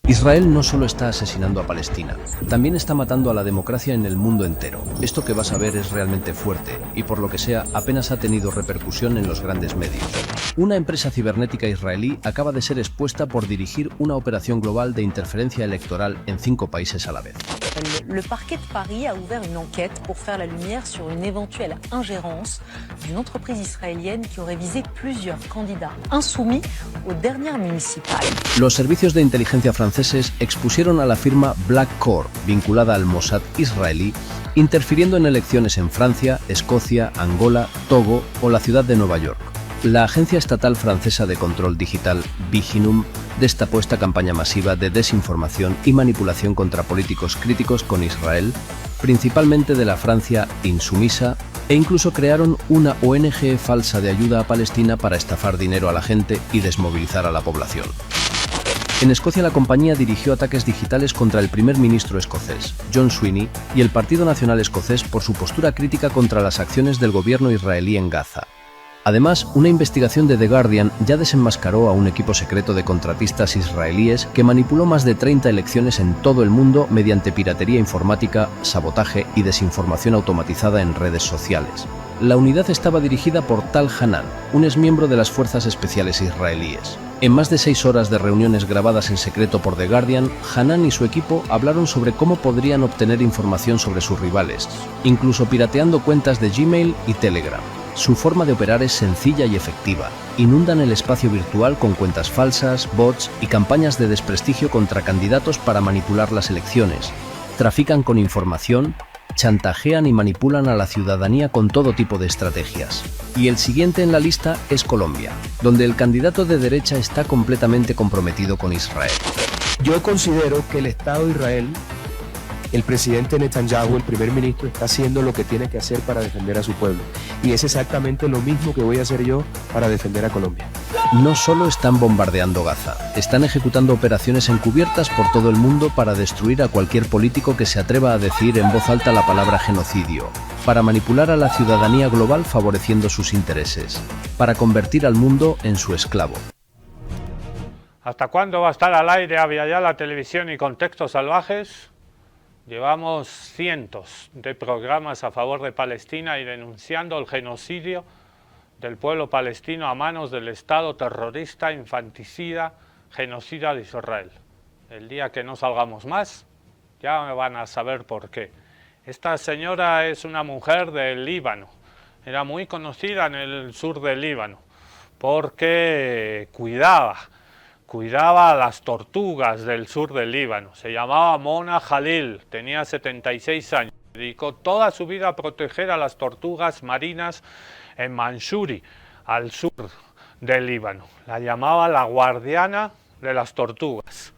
Israel no solo está asesinando a Palestina, también está matando a la democracia en el mundo entero. Esto que vas a ver es realmente fuerte y por lo que sea apenas ha tenido repercusión en los grandes medios. Una empresa cibernética israelí acaba de ser expuesta por dirigir una operación global de interferencia electoral en 5 países a la vez. Le parquet de Paris a ouvert une enquête pour faire la lumière sur une éventuelle ingérence d'une entreprise israélienne qui aurait visé plusieurs candidats insoumis aux dernières municipales. Los servicios de inteligencia franceses expusieron a la firma Blackcore, vinculada al Mossad israelí, interfiriendo en elecciones en Francia, Escocia, Angola, Togo o la ciudad de Nueva York. La agencia estatal francesa de control digital Viginum destapó esta campaña masiva de desinformación y manipulación contra políticos críticos con Israel, principalmente de la Francia insumisa, e incluso crearon una ONG falsa de ayuda a Palestina para estafar dinero a la gente y desmovilizar a la población. En Escocia la compañía dirigió ataques digitales contra el primer ministro escocés, John Sweeney, y el Partido Nacional Escocés por su postura crítica contra las acciones del gobierno israelí en Gaza. Además, una investigación de The Guardian ya desenmascaró a un equipo secreto de contratistas israelíes que manipuló más de 30 elecciones en todo el mundo mediante piratería informática, sabotaje y desinformación automatizada en redes sociales. La unidad estaba dirigida por Tal Hanan, un exmiembro de las Fuerzas Especiales israelíes. En más de 6 horas de reuniones grabadas en secreto por The Guardian, Hanan y su equipo hablaron sobre cómo podrían obtener información sobre sus rivales, incluso pirateando cuentas de Gmail y Telegram. Su forma de operar es sencilla y efectiva. Inundan el espacio virtual con cuentas falsas, bots y campañas de desprestigio contra candidatos para manipular las elecciones. Trafican con información, chantajean y manipulan a la ciudadanía con todo tipo de estrategias. Y el siguiente en la lista es Colombia, donde el candidato de derecha está completamente comprometido con Israel. Yo considero que el Estado de Israel, el presidente Netanyahu, el primer ministro, está haciendo lo que tiene que hacer para defender a su pueblo. Y es exactamente lo mismo que voy a hacer yo para defender a Colombia. No solo están bombardeando Gaza, están ejecutando operaciones encubiertas por todo el mundo para destruir a cualquier político que se atreva a decir en voz alta la palabra genocidio, para manipular a la ciudadanía global favoreciendo sus intereses, para convertir al mundo en su esclavo. ¿Hasta cuándo va a estar al aire Aviala la televisión y Contextos Salvajes? Llevamos cientos de programas a favor de Palestina y denunciando el genocidio del pueblo palestino a manos del Estado terrorista, infanticida, genocida de Israel. El día que no salgamos más, ya van a saber por qué. Esta señora es una mujer del Líbano, era muy conocida en el sur del Líbano, porque cuidaba a las tortugas del sur del Líbano. Se llamaba Mona Jalil, tenía 76 años. Dedicó toda su vida a proteger a las tortugas marinas en Manshuri, al sur del Líbano. La llamaba la guardiana de las tortugas.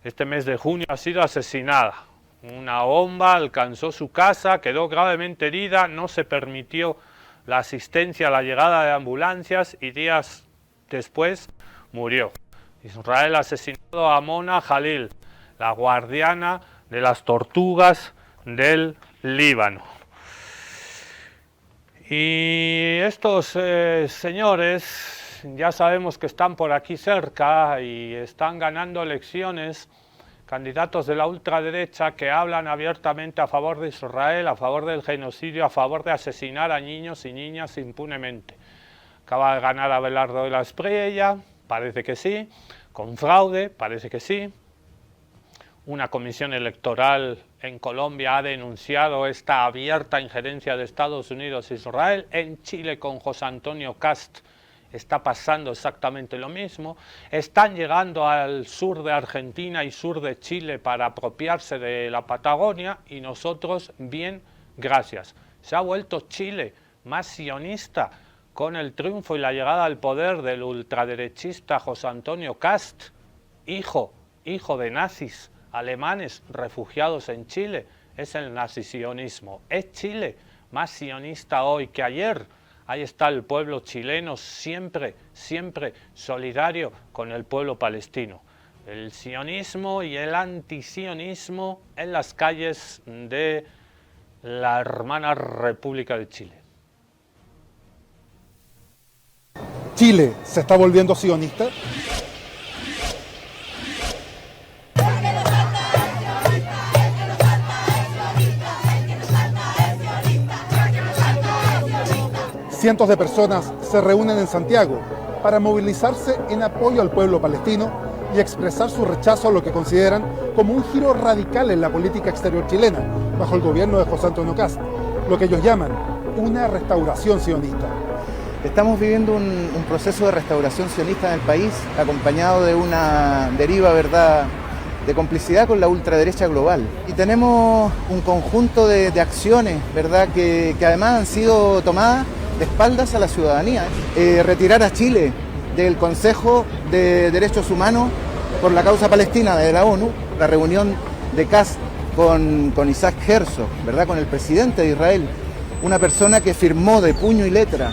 Este mes de junio ha sido asesinada. Una bomba alcanzó su casa, quedó gravemente herida, no se permitió la asistencia a la llegada de ambulancias y días después murió. Israel ha asesinado a Mona Jalil, la guardiana de las tortugas del Líbano. Y estos señores ya sabemos que están por aquí cerca y están ganando elecciones, candidatos de la ultraderecha que hablan abiertamente a favor de Israel, a favor del genocidio, a favor de asesinar a niños y niñas impunemente. Acaba de ganar Abelardo de la Espriella, parece que sí, con fraude, parece que sí. una comisión electoral en Colombia ha denunciado esta abierta injerencia de Estados Unidos e Israel. En Chile, con José Antonio Kast, está pasando exactamente lo mismo. Están llegando al sur de Argentina y sur de Chile para apropiarse de la Patagonia, y nosotros, bien, gracias. Se ha vuelto Chile más sionista con el triunfo y la llegada al poder del ultraderechista José Antonio Kast, hijo de nazis alemanes refugiados en Chile. Es el nazisionismo. ¿Es Chile más sionista hoy que ayer? Ahí está el pueblo chileno siempre solidario con el pueblo palestino. El sionismo y el antisionismo en las calles de la hermana República de Chile. ¿Chile se está volviendo sionista? Cientos de personas se reúnen en Santiago para movilizarse en apoyo al pueblo palestino y expresar su rechazo a lo que consideran como un giro radical en la política exterior chilena bajo el gobierno de José Antonio Kast, lo que ellos llaman una restauración sionista. Estamos viviendo un proceso de restauración sionista en el país, acompañado de una deriva, ¿verdad?, de complicidad con la ultraderecha global. Y tenemos un conjunto de acciones, ¿verdad?, que además han sido tomadas de espaldas a la ciudadanía. Retirar a Chile del Consejo de Derechos Humanos por la causa palestina de la ONU, la reunión de Kast con Isaac Herzog, ¿verdad?, con el presidente de Israel, una persona que firmó de puño y letra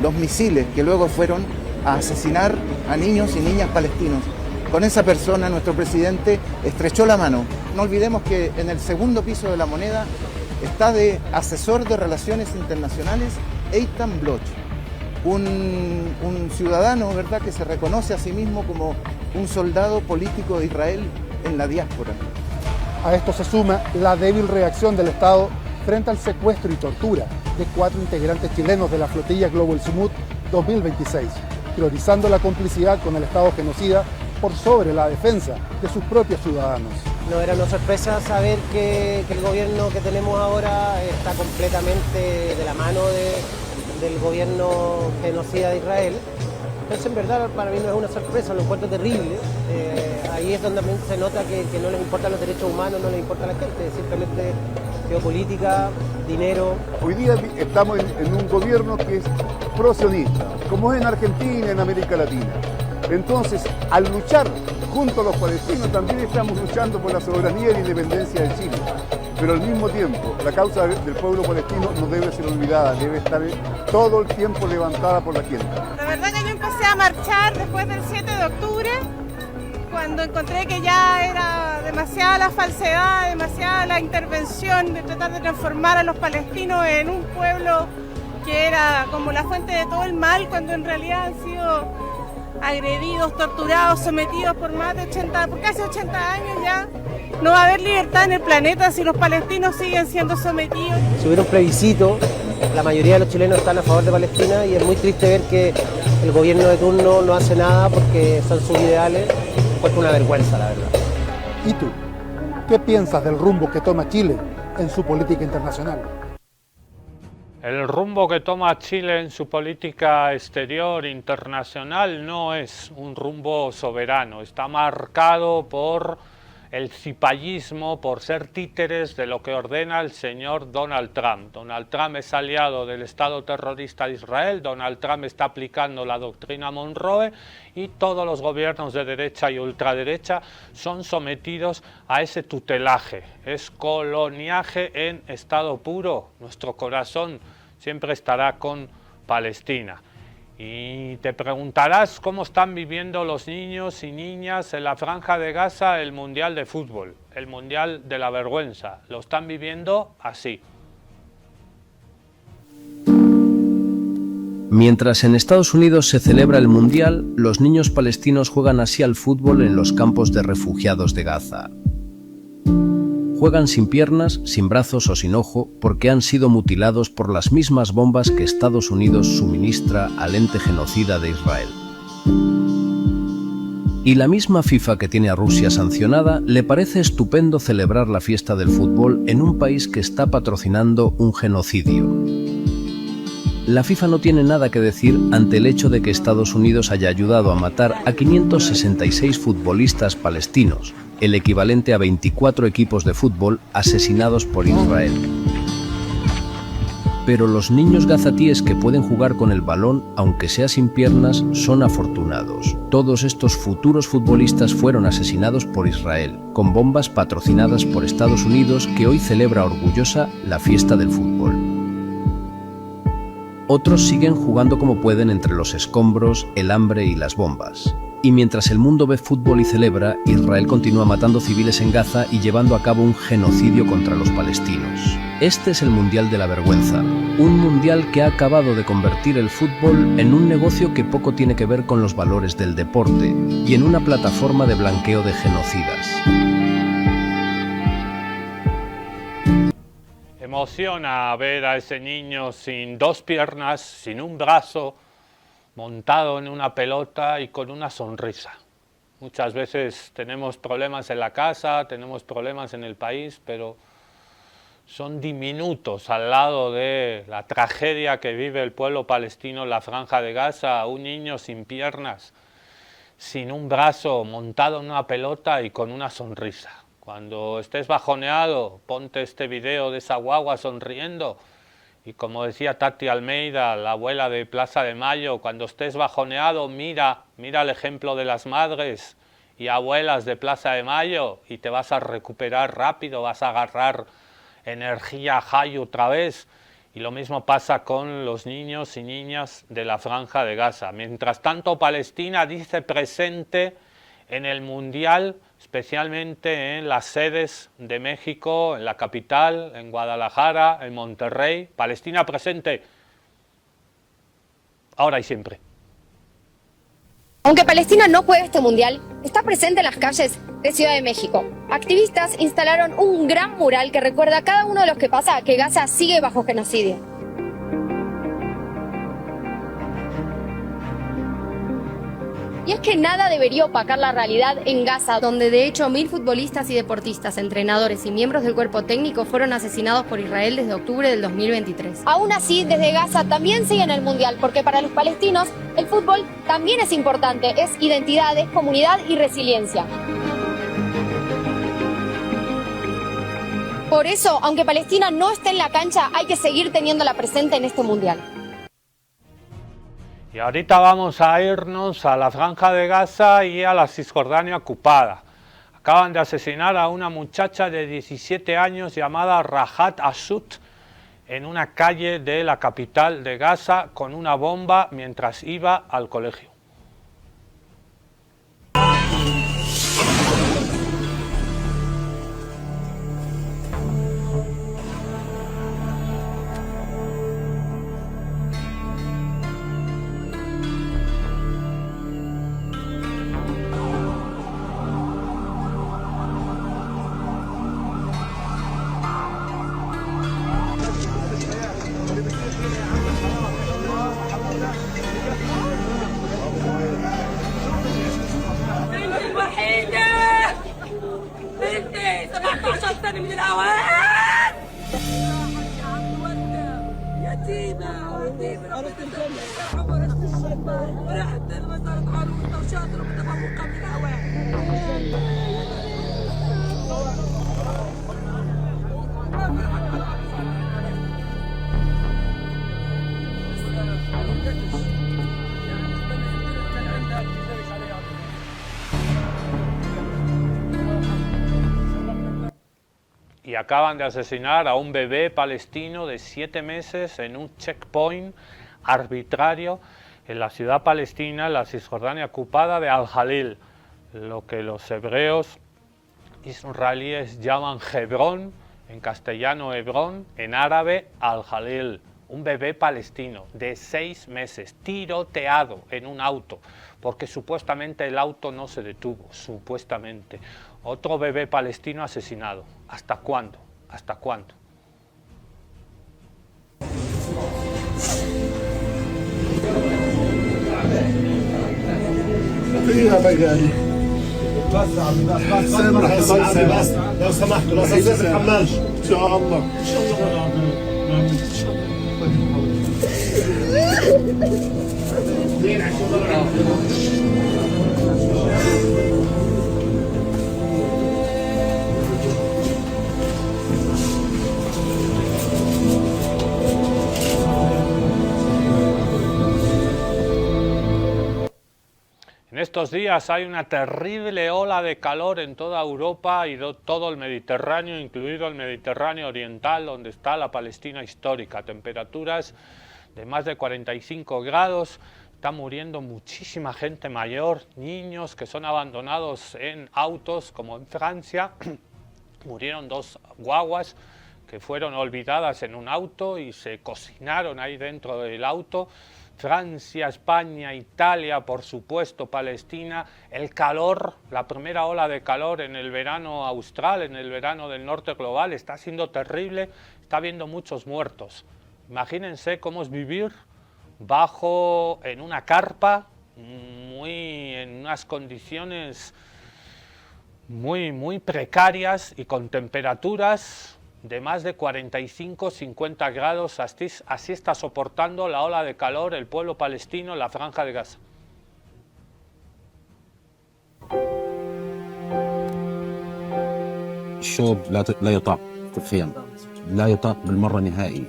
los misiles que luego fueron a asesinar a niños y niñas palestinos. Con esa persona nuestro presidente estrechó la mano. No olvidemos que en el segundo piso de la moneda está de asesor de relaciones internacionales Eitan Bloch, un ciudadano, ¿verdad?, que se reconoce a sí mismo como un soldado político de Israel en la diáspora. A esto se suma la débil reacción del Estado frente al secuestro y tortura de 4 integrantes chilenos de la flotilla Global Sumut 2026, priorizando la complicidad con el Estado genocida por sobre la defensa de sus propios ciudadanos. No era una sorpresa saber que el gobierno que tenemos ahora está completamente de la mano del gobierno genocida de Israel. Entonces, en verdad, para mí no es una sorpresa, lo encuentro terrible. Ahí es donde se nota que no les importan los derechos humanos, no les importa la gente, simplemente geopolítica, dinero. Hoy día estamos en un gobierno que es pro-sionista, como es en Argentina, en América Latina. Entonces, al luchar junto a los palestinos, también estamos luchando por la soberanía y la independencia de Chile. Pero al mismo tiempo, la causa del pueblo palestino no debe ser olvidada, debe estar todo el tiempo levantada por la gente. La verdad que yo empecé a marchar después del 7 de octubre, cuando encontré que ya era demasiada la falsedad, demasiada la intervención de tratar de transformar a los palestinos en un pueblo que era como la fuente de todo el mal, cuando en realidad han sido agredidos, torturados, sometidos por casi 80 años ya. No va a haber libertad en el planeta si los palestinos siguen siendo sometidos. Si hubiera un plebiscito, la mayoría de los chilenos están a favor de Palestina, y es muy triste ver que el gobierno de turno no hace nada porque son sus ideales. Pues una vergüenza, la verdad. ¿Y tú? ¿Qué piensas del rumbo que toma Chile en su política internacional? El rumbo que toma Chile en su política exterior internacional no es un rumbo soberano, está marcado por el cipallismo, por ser títeres de lo que ordena el señor Donald Trump. Donald Trump es aliado del Estado terrorista de Israel, Donald Trump está aplicando la doctrina Monroe, y todos los gobiernos de derecha y ultraderecha son sometidos a ese tutelaje. Es coloniaje en estado puro. Nuestro corazón siempre estará con Palestina. Y te preguntarás cómo están viviendo los niños y niñas en la Franja de Gaza el Mundial de Fútbol, el Mundial de la Vergüenza. Lo están viviendo así. Mientras en Estados Unidos se celebra el Mundial, los niños palestinos juegan así al fútbol en los campos de refugiados de Gaza. Juegan sin piernas, sin brazos o sin ojo porque han sido mutilados por las mismas bombas que Estados Unidos suministra al ente genocida de Israel. Y la misma FIFA que tiene a Rusia sancionada le parece estupendo celebrar la fiesta del fútbol en un país que está patrocinando un genocidio. La FIFA no tiene nada que decir ante el hecho de que Estados Unidos haya ayudado a matar a 566 futbolistas palestinos, el equivalente a 24 equipos de fútbol asesinados por Israel. Pero los niños gazatíes que pueden jugar con el balón, aunque sea sin piernas, son afortunados. Todos estos futuros futbolistas fueron asesinados por Israel, con bombas patrocinadas por Estados Unidos, que hoy celebra orgullosa la fiesta del fútbol. Otros siguen jugando como pueden entre los escombros, el hambre y las bombas. Y mientras el mundo ve fútbol y celebra, Israel continúa matando civiles en Gaza y llevando a cabo un genocidio contra los palestinos. Este es el Mundial de la Vergüenza, un mundial que ha acabado de convertir el fútbol en un negocio que poco tiene que ver con los valores del deporte y en una plataforma de blanqueo de genocidas. Emociona ver a ese niño sin dos piernas, sin un brazo, montado en una pelota y con una sonrisa. Muchas veces tenemos problemas en la casa, tenemos problemas en el país, pero son diminutos al lado de la tragedia que vive el pueblo palestino en la Franja de Gaza. Un niño sin piernas, sin un brazo, montado en una pelota y con una sonrisa. Cuando estés bajoneado, ponte este video de esa guagua sonriendo. Y como decía Tati Almeida, la abuela de Plaza de Mayo, cuando estés bajoneado, mira el ejemplo de las madres y abuelas de Plaza de Mayo y te vas a recuperar rápido, vas a agarrar energía high otra vez. Y lo mismo pasa con los niños y niñas de la Franja de Gaza. Mientras tanto, Palestina dice presente en el Mundial, especialmente en las sedes de México, en la capital, en Guadalajara, en Monterrey. Palestina presente ahora y siempre. Aunque Palestina no juegue este mundial, está presente en las calles de Ciudad de México. Activistas instalaron un gran mural que recuerda a cada uno de los que pasa que Gaza sigue bajo genocidio. Y es que nada debería opacar la realidad en Gaza, donde de hecho 1000 futbolistas y deportistas, entrenadores y miembros del cuerpo técnico fueron asesinados por Israel desde octubre del 2023. Aún así, desde Gaza también siguen el mundial, porque para los palestinos el fútbol también es importante, es identidad, es comunidad y resiliencia. Por eso, aunque Palestina no esté en la cancha, hay que seguir teniéndola presente en este mundial. Y ahorita vamos a irnos a la Franja de Gaza y a la Cisjordania ocupada. Acaban de asesinar a una muchacha de 17 años llamada Rahat Ashut en una calle de la capital de Gaza con una bomba mientras iba al colegio. Y acaban de asesinar a un bebé palestino de 7 meses en un checkpoint arbitrario en la ciudad palestina, en la Cisjordania ocupada de Al-Jalil, lo que los hebreos israelíes llaman Hebrón, en castellano Hebrón, en árabe Al-Jalil. Un bebé palestino de 6 meses, tiroteado en un auto, porque supuestamente el auto no se detuvo, supuestamente. Otro bebé palestino asesinado. ¿Hasta cuándo? ¿Hasta cuándo? Mira, بس يا عمي بس لو سمحتوا لا تنسوا في الحمام ان شاء الله ان شاء الله En estos días hay una terrible ola de calor en toda Europa y todo el Mediterráneo, incluido el Mediterráneo oriental, donde está la Palestina histórica. Temperaturas de más de 45 grados, está muriendo muchísima gente mayor, niños que son abandonados en autos, como en Francia. Murieron 2 guaguas que fueron olvidadas en un auto y se cocinaron ahí dentro del auto. Francia, España, Italia, por supuesto, Palestina, el calor, la primera ola de calor en el verano austral, en el verano del norte global, está siendo terrible, está habiendo muchos muertos. Imagínense cómo es vivir en una carpa, en unas condiciones muy precarias y con temperaturas de más de 45-50 grados, así está soportando la ola de calor el pueblo palestino en la Franja de Gaza. الشوب لا يطاق في الخيام، لا يطاق بالمرة نهائي.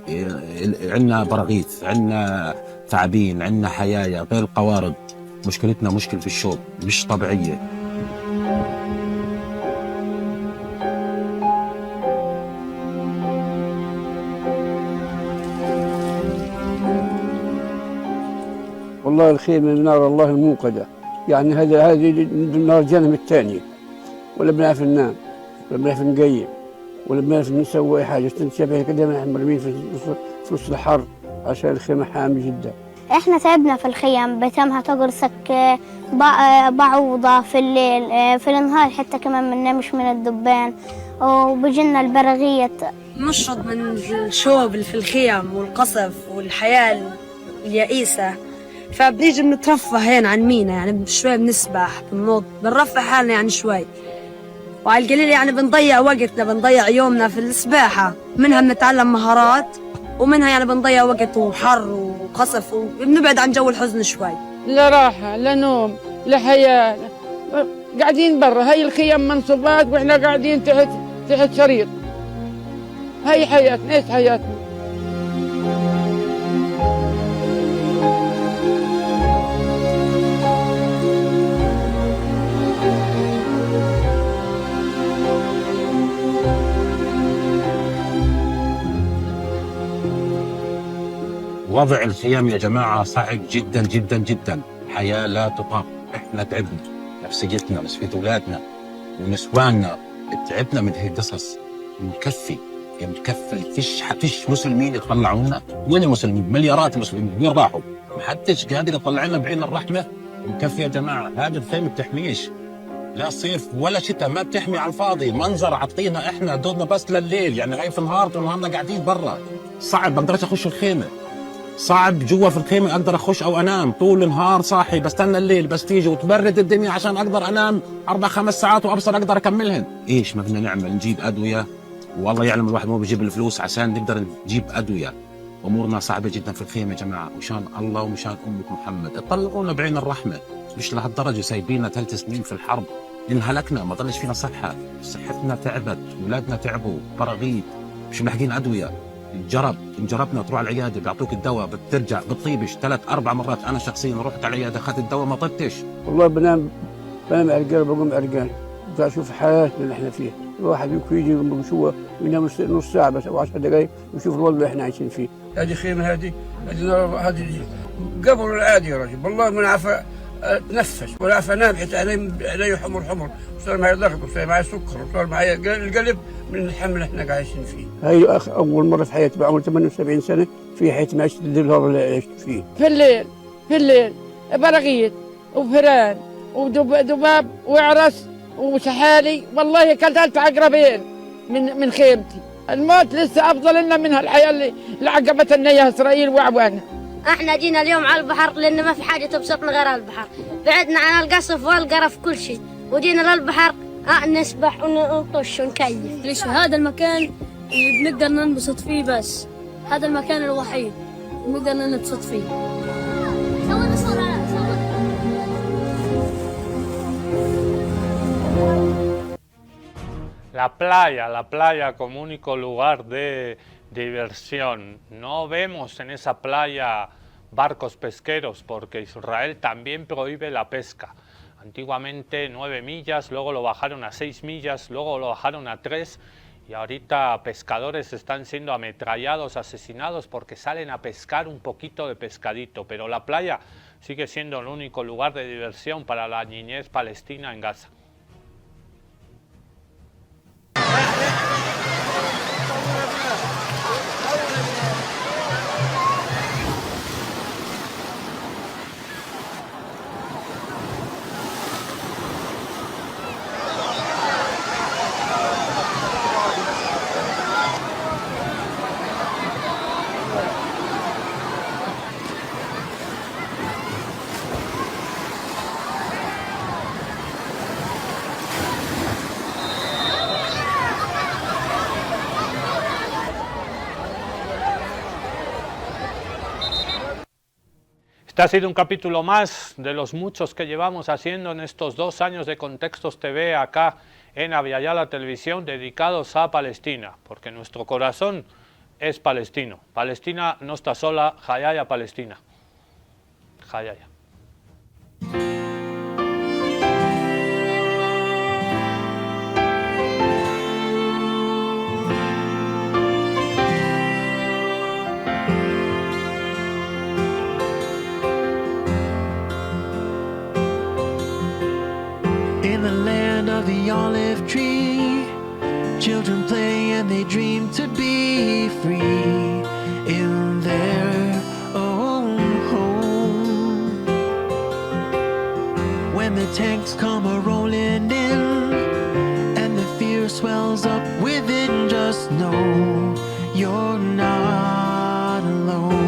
عندنا براغيث، عندنا تعابين، عندنا حيايا غير القوارض. مشكلتنا مشكلة في الشوب مش طبيعية. والله الخيمة من نار الله الموقدة، يعني هذه النار جهنم الثانية، ولا بنعرف ننام ولا بنعرف نقيم ولا بنعرف نسوي أي حاجة. شبه كده نحن مرمين في وسط الحر عشان الخيمة حامي جدا. احنا تعبنا في الخيم، بتمها تقرصك بعوضة في الليل، في النهار حتى كمان ما ننامش من الدبان، وبجينا البراغيث. نشرد من الشوب اللي في الخيم والقصف والحياة اليائسة، فبنيجي بنترفه هين عن مينا، يعني شوي بنسبح بننط بنرفه حالنا يعني شوي، وعلى القليل يعني بنضيع وقتنا، بنضيع يومنا في السباحة، منها بنتعلم مهارات ومنها يعني بنضيع وقت وحر وقصف وبنبعد عن جو الحزن شوي. لا راحة لا نوم لا حياة، قاعدين برا، هاي الخيام منصوبات واحنا قاعدين تحت شريط. هاي حياتنا، ايش حياتنا؟ وضع الخيام يا جماعة صعب جدا جدا جدا، حياة لا تطاق. احنا تعبنا، نفسيتنا نفسية اولادنا ونسواننا تعبنا من هي القصص. مكفي فيش مسلمين يطلعونا. وين المسلمين؟ مليارات المسلمين وين راحوا؟ محدش قادر يطلع لنا بعين الرحمة. مكفي يا جماعة، هذه الخيمة بتحميش لا صيف ولا شتاء، ما بتحمي على الفاضي. منظر عطينا احنا دورنا بس لليل، يعني هاي في النهار طول نهارنا قاعدين برا. صعب، ما بقدرش اخش الخيمة، صعب جوا في الخيمة أقدر أخش أو أنام. طول النهار صاحي بستنى الليل بس تيجي وتبرد الدنيا عشان أقدر أنام 4-5 ساعات وأبصر أقدر أكملهن. إيش ما بدنا نعمل؟ نجيب أدوية، والله يعلم الواحد مو بيجيب الفلوس عشان نقدر نجيب أدوية. أمورنا صعبة جدا في الخيمة يا جماعة، وشان الله ومشان أمة محمد اطلعونا بعين الرحمة. مش لهالدرجة سايبيننا 3 سنين في الحرب، انهلكنا، ما ضلش فينا صحة، صحتنا تعبت، أولادنا تعبوا، براغيث، مش ملاحقين أدوية. انجربنا تروح على العياده بيعطوك الدواء بترجع بتطيبش 3-4 مرات. انا شخصيا رحت على العياده اخذت الدواء ما طبتش. والله بنام عرقان وبقوم عرقان. بدي اشوف حياتنا اللي احنا فيها. الواحد يمكن يجي بشوه وينام نص ساعه بس او 10 دقائق ويشوف الوضع اللي احنا عايشين فيه. هذه خيمه، هذه قبر العادي يا رجل. والله ما نعرف اتنفس ولا اعرف انام، حتى علي حمر، صار معي ضغط وصار معي سكر وصار معي القلب من الحمل اللي احنا عايشين فيه. هاي اول مره في حياتي بعمر 78 سنه في حياتي ما عشت الهواء اللي عشت فيه. في الليل براغيث وفئران ودباب وعرس وشحالي، والله كلت عقربين من خيمتي. الموت لسه افضل لنا من هالحياه اللي عقبت لنا اياها اسرائيل واعوانها. احنا جينا اليوم على البحر لان ما في حاجه تبسطنا غير البحر، بعدنا عن القصف والقرف كل شيء، وجينا للبحر نسبح ونطش ونكيف. ليش هذا المكان اللي بنقدر ننبسط فيه، بس هذا المكان الوحيد بنقدر ننبسط فيه. La playa como único lugar de diversión. No vemos en esa playa barcos pesqueros porque Israel también prohíbe la pesca. Antiguamente 9 millas, luego lo bajaron a 6 millas, luego lo bajaron a 3 y ahorita pescadores están siendo ametrallados, asesinados porque salen a pescar un poquito de pescadito. Pero la playa sigue siendo el único lugar de diversión para la niñez palestina en Gaza. Este ha sido un capítulo más de los muchos que llevamos haciendo en estos 2 años de Contextos TV acá en Aviala Televisión, dedicados a Palestina, porque nuestro corazón es palestino. Palestina no está sola, Hayaya Palestina. Hayaya. The olive tree, children play and they dream to be free in their own home. When the tanks come a-rolling in and the fear swells up within, just know you're not alone.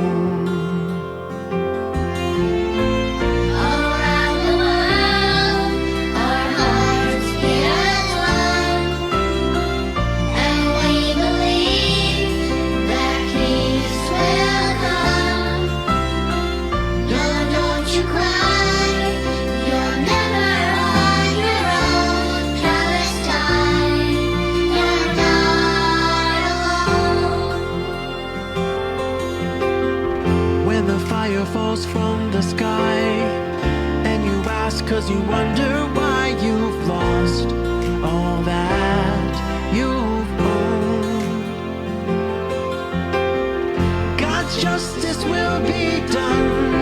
Falls from the sky and you ask 'cause you wonder why you've lost all that you've owned. God's justice will be done.